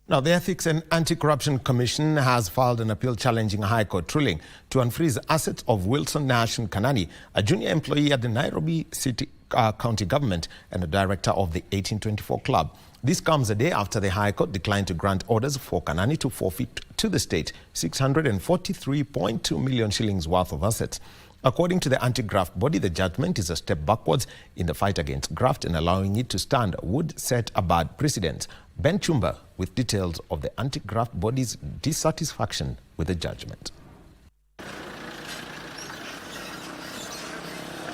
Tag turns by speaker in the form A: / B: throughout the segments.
A: Now, the Ethics and Anti-Corruption Commission has filed an appeal challenging a High Court ruling to unfreeze assets of Wilson Nahashon Kanani, a junior employee at the Nairobi City County Government and a director of the 1824 Club. This comes a day after the High Court declined to grant orders for Kanani to forfeit to the state 643.2 million shillings worth of assets. According to the anti-graft body, the judgment is a step backwards in the fight against graft, and allowing it to stand would set a bad precedent. Ben Chumba with details of the anti-graft body's dissatisfaction with the judgment.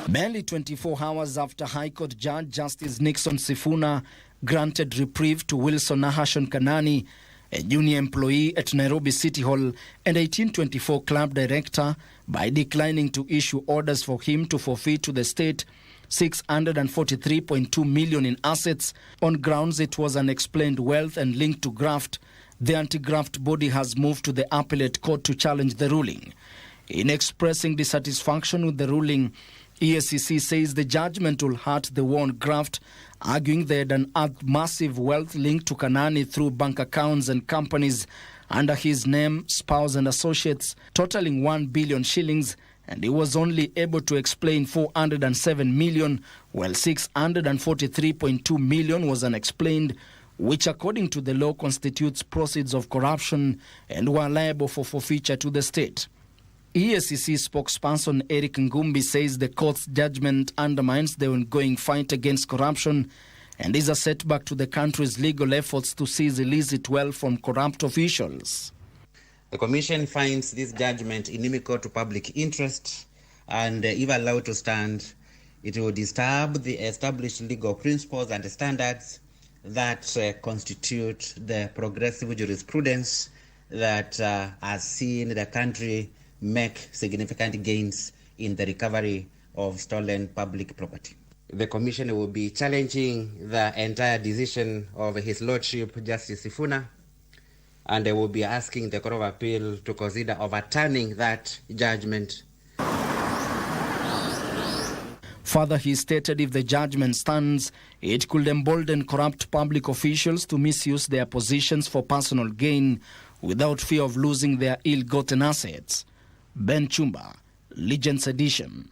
B: Barely 24 hours after High Court Judge Justice Nixon Sifuna granted reprieve to Wilson Nahashon Kanani, a junior employee at Nairobi City Hall and 1824 Club director, by declining to issue orders for him to forfeit to the state 643.2 million in assets on grounds it was unexplained wealth and linked to graft, the anti-graft body has moved to the appellate court to challenge the ruling. In expressing dissatisfaction with the ruling, EACC says the judgment will hurt the war on graft, arguing they had unearthed massive wealth linked to Kanani through bank accounts and companies under his name, spouse and associates, totaling 1 billion shillings, and he was only able to explain 407 million, while 643.2 million was unexplained, which according to the law constitutes proceeds of corruption and were liable for forfeiture to the state. EACC spokesperson Eric Ngumbi says the court's judgment undermines the ongoing fight against corruption and is a setback to the country's legal efforts to seize illicit wealth from corrupt officials.
C: The Commission finds this judgment inimical to public interest, and if allowed to stand, it will disturb the established legal principles and standards that constitute the progressive jurisprudence that has seen the country make significant gains in the recovery of stolen public property. The Commission will be challenging the entire decision of His Lordship Justice Sifuna, and they will be asking the Court of Appeal to consider overturning that judgment.
B: Further, he stated if the judgment stands, it could embolden corrupt public officials to misuse their positions for personal gain without fear of losing their ill-gotten assets. Ben Chumba, Legends Edition.